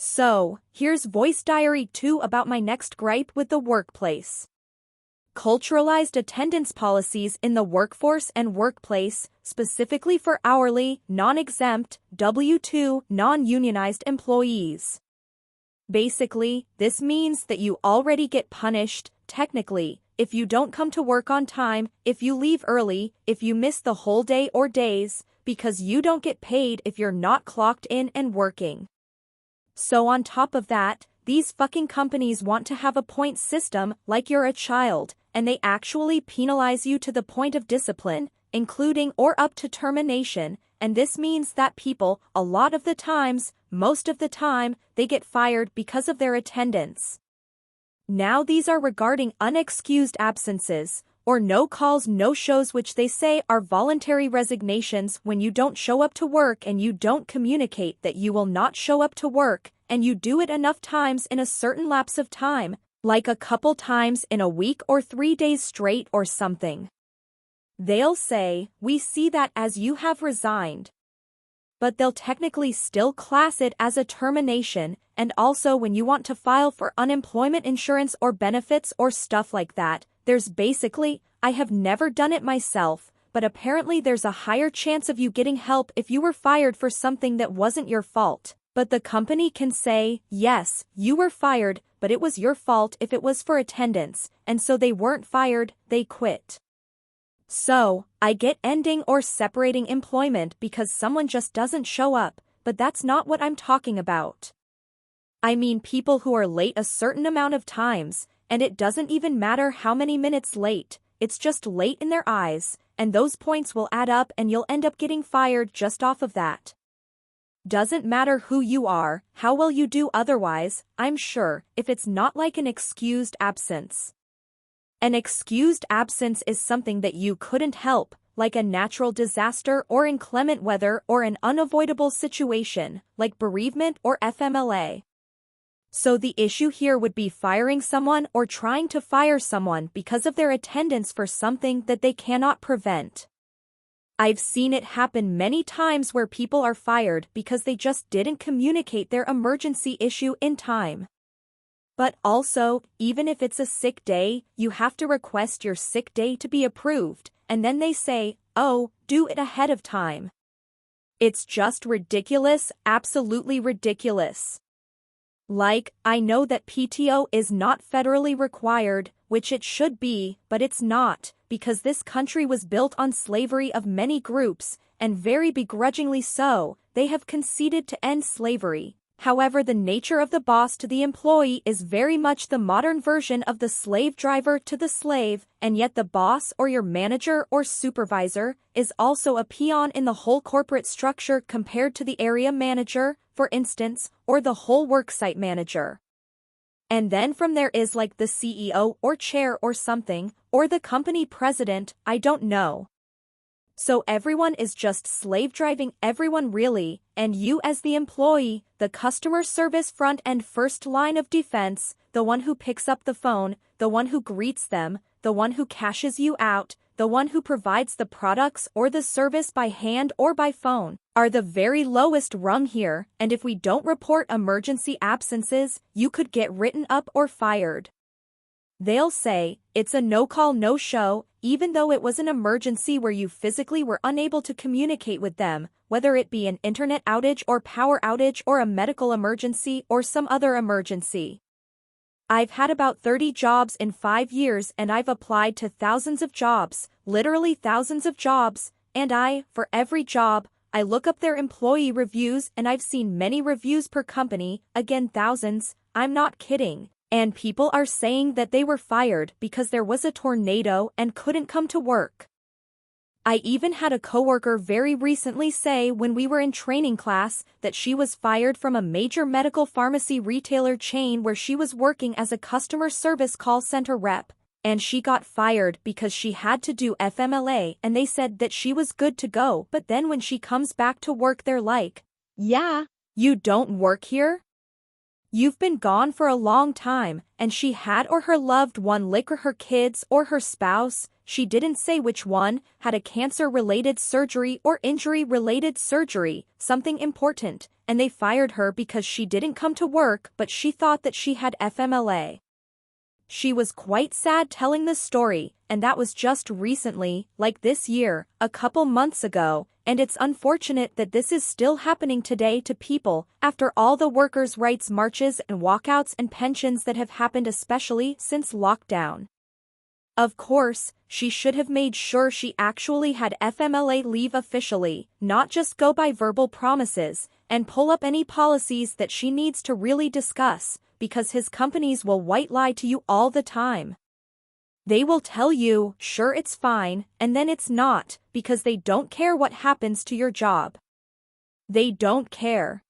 So, here's voice diary 2 about my next gripe with the workplace. Culturalized attendance policies in the workforce and workplace, specifically for hourly, non-exempt, W-2, non-unionized employees. Basically, this means that you already get punished, technically, if you don't come to work on time, if you leave early, if you miss the whole day or days, because you don't get paid if you're not clocked in and working. So on top of that, these fucking companies want to have a point system like you're a child, and they actually penalize you to the point of discipline, including or up to termination, and this means that people, a lot of the times, most of the time, they get fired because of their attendance. Now these are regarding unexcused absences, or no calls no shows, which they say are voluntary resignations when you don't show up to work and you don't communicate that you will not show up to work, and you do it enough times in a certain lapse of time, like a couple times in a week or 3 days straight or something. They'll say, we see that as you have resigned. But they'll technically still class it as a termination, and also when you want to file for unemployment insurance or benefits or stuff like that, there's basically, I have never done it myself, but apparently there's a higher chance of you getting help if you were fired for something that wasn't your fault. But the company can say, yes, you were fired, but it was your fault if it was for attendance, and so they weren't fired, they quit. So, I get ending or separating employment because someone just doesn't show up, but that's not what I'm talking about. I mean people who are late a certain amount of times, and it doesn't even matter how many minutes late, it's just late in their eyes, and those points will add up and you'll end up getting fired just off of that. Doesn't matter who you are, how well you do otherwise, I'm sure, if it's not like an excused absence. An excused absence is something that you couldn't help, like a natural disaster or inclement weather or an unavoidable situation, like bereavement or FMLA. So the issue here would be firing someone or trying to fire someone because of their attendance for something that they cannot prevent. I've seen it happen many times where people are fired because they just didn't communicate their emergency issue in time. But also, even if it's a sick day, you have to request your sick day to be approved, and then they say, oh, do it ahead of time. It's just ridiculous, absolutely ridiculous. Like, I know that PTO is not federally required, which it should be, but it's not, because this country was built on slavery of many groups, and very begrudgingly so, they have conceded to end slavery. However, the nature of the boss to the employee is very much the modern version of the slave driver to the slave, and yet the boss or your manager or supervisor is also a peon in the whole corporate structure compared to the area manager, for instance, or the whole worksite manager. And then from there is like the CEO or chair or something, or the company president, I don't know. So everyone is just slave driving everyone really, and you as the employee, the customer service front and first line of defense, the one who picks up the phone, the one who greets them, the one who cashes you out, the one who provides the products or the service by hand or by phone, are the very lowest rung here, and if we don't report emergency absences, you could get written up or fired. They'll say, it's a no-call no-show, even though it was an emergency where you physically were unable to communicate with them, whether it be an internet outage or power outage or a medical emergency or some other emergency. I've had about 30 jobs in 5 years and I've applied to thousands of jobs, literally thousands of jobs, and for every job, I look up their employee reviews and I've seen many reviews per company, again thousands, I'm not kidding. And people are saying that they were fired because there was a tornado and couldn't come to work. I even had a coworker very recently say when we were in training class that she was fired from a major medical pharmacy retailer chain where she was working as a customer service call center rep, and she got fired because she had to do FMLA and they said that she was good to go, but then when she comes back to work they're like, yeah, you don't work here? You've been gone for a long time, and she had or her loved one, like her kids or her spouse, she didn't say which one, had a cancer-related surgery or injury-related surgery, something important, and they fired her because she didn't come to work but she thought that she had FMLA. She was quite sad telling the story, and that was just recently, like this year, a couple months ago, and it's unfortunate that this is still happening today to people after all the workers' rights marches and walkouts and pensions that have happened especially since lockdown. Of course, she should have made sure she actually had FMLA leave officially, not just go by verbal promises, and pull up any policies that she needs to really discuss, because his companies will white lie to you all the time. They will tell you, sure it's fine, and then it's not, because they don't care what happens to your job. They don't care.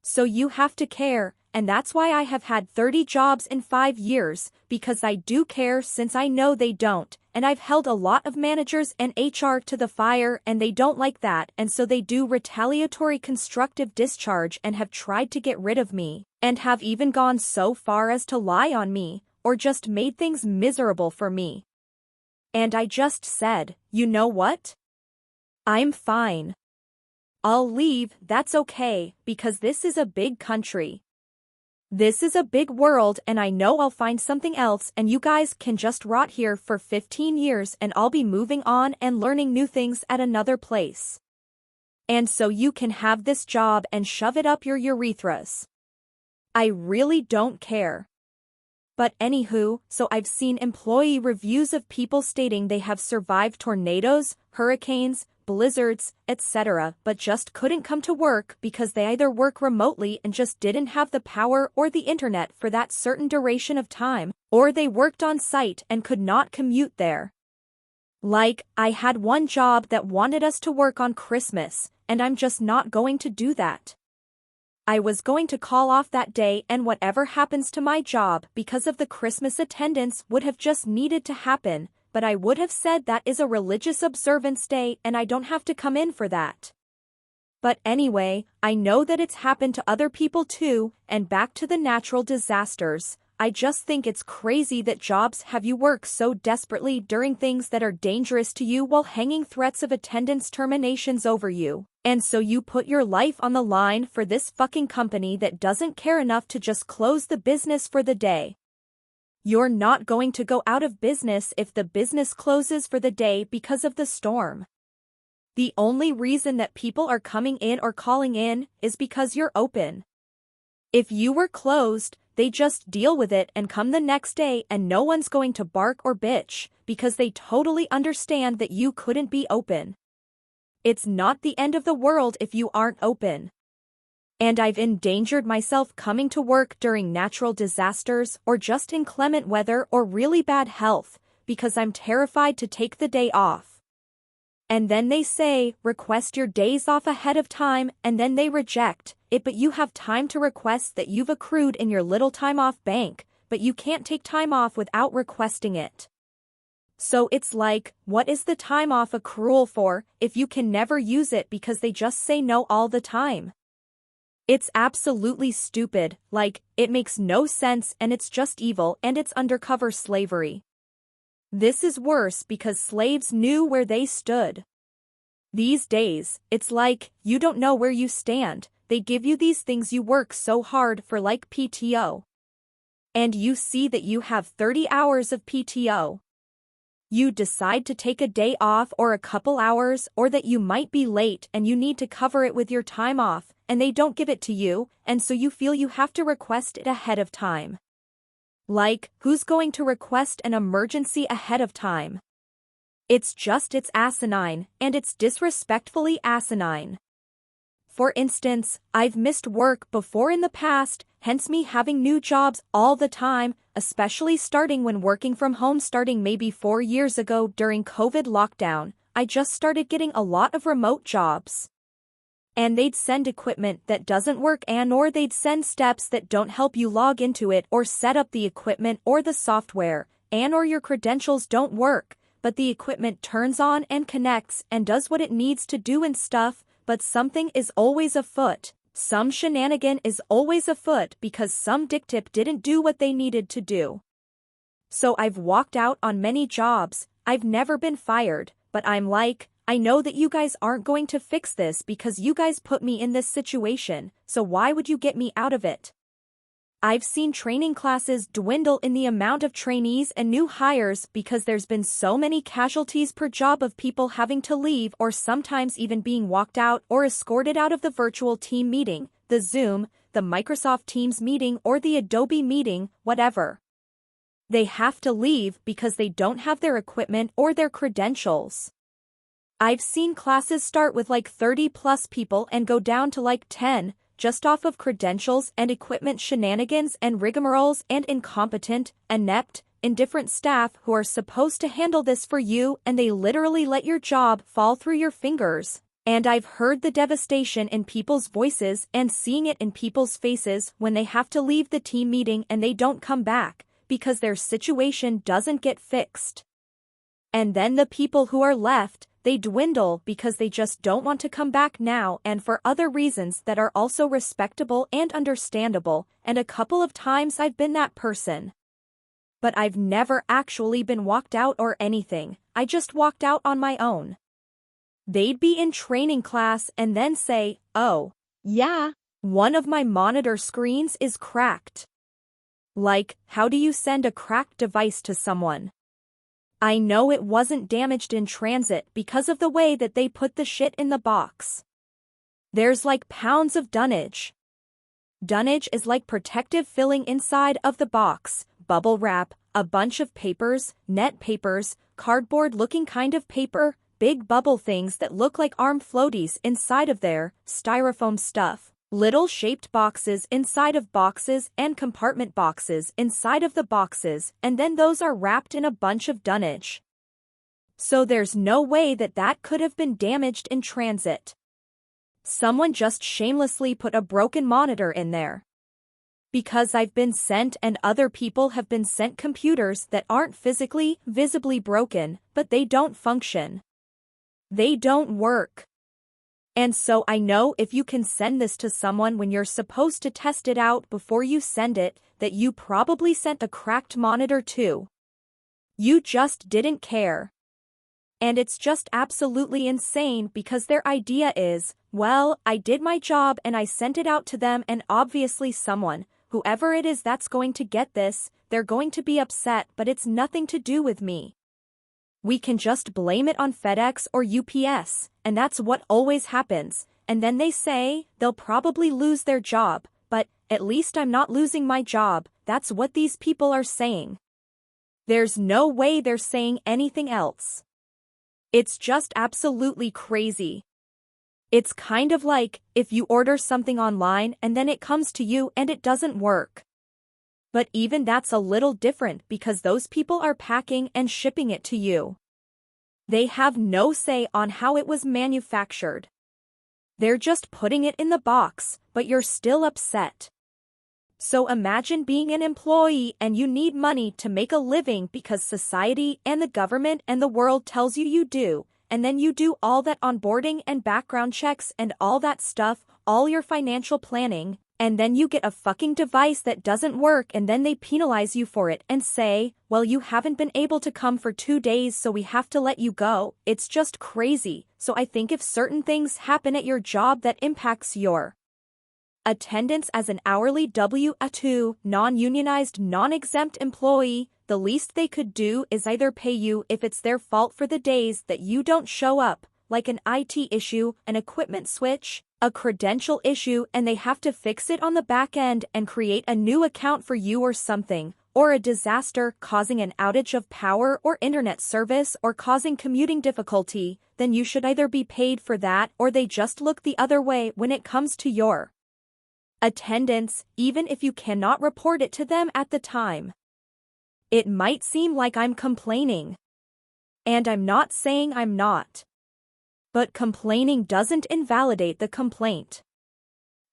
So you have to care, and that's why I have had 30 jobs in 5 years, because I do care since I know they don't, and I've held a lot of managers and HR to the fire and they don't like that, and so they do retaliatory constructive discharge and have tried to get rid of me, and have even gone so far as to lie on me, or just made things miserable for me. And I just said, you know what? I'm fine. I'll leave, that's okay, because this is a big country. This is a big world and I know I'll find something else and you guys can just rot here for 15 years and I'll be moving on and learning new things at another place. And so you can have this job and shove it up your urethras. I really don't care. But anywho, so I've seen employee reviews of people stating they have survived tornadoes, hurricanes, blizzards, etc., but just couldn't come to work because they either work remotely and just didn't have the power or the internet for that certain duration of time, or they worked on site and could not commute there. Like, I had one job that wanted us to work on Christmas, and I'm just not going to do that. I was going to call off that day and whatever happens to my job because of the Christmas attendance would have just needed to happen, but I would have said that is a religious observance day and I don't have to come in for that. But anyway, I know that it's happened to other people too, and back to the natural disasters. I just think it's crazy that jobs have you work so desperately during things that are dangerous to you while hanging threats of attendance terminations over you. And so you put your life on the line for this fucking company that doesn't care enough to just close the business for the day. You're not going to go out of business if the business closes for the day because of the storm. The only reason that people are coming in or calling in is because you're open. If you were closed, they just deal with it and come the next day and no one's going to bark or bitch because they totally understand that you couldn't be open. It's not the end of the world if you aren't open. And I've endangered myself coming to work during natural disasters or just inclement weather or really bad health because I'm terrified to take the day off. And then they say, request your days off ahead of time, and then they reject it, but you have time to request that you've accrued in your little time off bank, but you can't take time off without requesting it. So it's like, what is the time off accrual for if you can never use it because they just say no all the time? It's absolutely stupid, like, it makes no sense and it's just evil and it's undercover slavery. This is worse because slaves knew where they stood. These days, it's like, you don't know where you stand, they give you these things you work so hard for like PTO. And you see that you have 30 hours of PTO. You decide to take a day off or a couple hours or that you might be late and you need to cover it with your time off, and they don't give it to you, and so you feel you have to request it ahead of time. Like, who's going to request an emergency ahead of time? It's asinine, and it's disrespectfully asinine. For instance, I've missed work before in the past, hence me having new jobs all the time, especially starting when working from home starting maybe 4 years ago during COVID lockdown. I just started getting a lot of remote jobs. And they'd send equipment that doesn't work or they'd send steps that don't help you log into it or set up the equipment or the software, or your credentials don't work, but the equipment turns on and connects and does what it needs to do and stuff, but something is always afoot. Some shenanigan is always afoot because some dick tip didn't do what they needed to do. So I've walked out on many jobs, I've never been fired, but I'm like, I know that you guys aren't going to fix this because you guys put me in this situation, so why would you get me out of it? I've seen training classes dwindle in the amount of trainees and new hires because there's been so many casualties per job of people having to leave or sometimes even being walked out or escorted out of the virtual team meeting, the Zoom, the Microsoft Teams meeting or the Adobe meeting, whatever. They have to leave because they don't have their equipment or their credentials. I've seen classes start with like 30 plus people and go down to like 10, just off of credentials and equipment shenanigans and rigmaroles and incompetent, inept, indifferent staff who are supposed to handle this for you and they literally let your job fall through your fingers. And I've heard the devastation in people's voices and seeing it in people's faces when they have to leave the team meeting and they don't come back because their situation doesn't get fixed. And then the people who are left, they dwindle because they just don't want to come back now and for other reasons that are also respectable and understandable, and a couple of times I've been that person. But I've never actually been walked out or anything, I just walked out on my own. They'd be in training class and then say, oh, yeah, one of my monitor screens is cracked. Like, how do you send a cracked device to someone? I know it wasn't damaged in transit because of the way that they put the shit in the box. There's like pounds of dunnage. Dunnage is like protective filling inside of the box, bubble wrap, a bunch of papers, net papers, cardboard-looking kind of paper, big bubble things that look like arm floaties inside of there, styrofoam stuff. Little shaped boxes inside of boxes and compartment boxes inside of the boxes, and then those are wrapped in a bunch of dunnage. So there's no way that that could have been damaged in transit. Someone just shamelessly put a broken monitor in there. Because I've been sent and other people have been sent computers that aren't physically, visibly broken, but they don't function. They don't work. And so I know if you can send this to someone when you're supposed to test it out before you send it, that you probably sent a cracked monitor too. You just didn't care. And it's just absolutely insane because their idea is, well, I did my job and I sent it out to them and obviously someone, whoever it is that's going to get this, they're going to be upset but it's nothing to do with me. We can just blame it on FedEx or UPS, and that's what always happens, and then they say they'll probably lose their job, but at least I'm not losing my job, that's what these people are saying. There's no way they're saying anything else. It's just absolutely crazy. It's kind of like if you order something online and then it comes to you and it doesn't work. But even that's a little different because those people are packing and shipping it to you. They have no say on how it was manufactured. They're just putting it in the box, but you're still upset. So imagine being an employee and you need money to make a living because society and the government and the world tells you do, and then you do all that onboarding and background checks and all that stuff, all your financial planning, and then you get a fucking device that doesn't work and then they penalize you for it and say, well, you haven't been able to come for 2 days so we have to let you go. It's just crazy. So I think if certain things happen at your job that impacts your attendance as an hourly W-2 non-unionized non-exempt employee, the least they could do is either pay you if it's their fault for the days that you don't show up, like an IT issue, an equipment switch, a credential issue and they have to fix it on the back end and create a new account for you or something, or a disaster causing an outage of power or internet service or causing commuting difficulty, then you should either be paid for that or they just look the other way when it comes to your attendance, even if you cannot report it to them at the time. It might seem like I'm complaining. And I'm not saying I'm not. But complaining doesn't invalidate the complaint.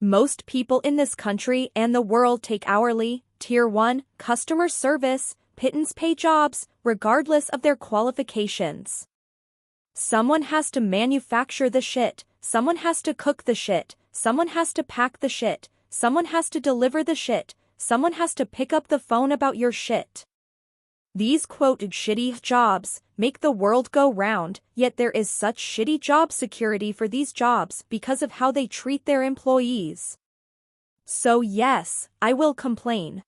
Most people in this country and the world take hourly, Tier 1, customer service, pittance pay jobs, regardless of their qualifications. Someone has to manufacture the shit, someone has to cook the shit, someone has to pack the shit, someone has to deliver the shit, someone has to pick up the phone about your shit. These quoted shitty jobs make the world go round, yet there is such shitty job security for these jobs because of how they treat their employees. So yes, I will complain.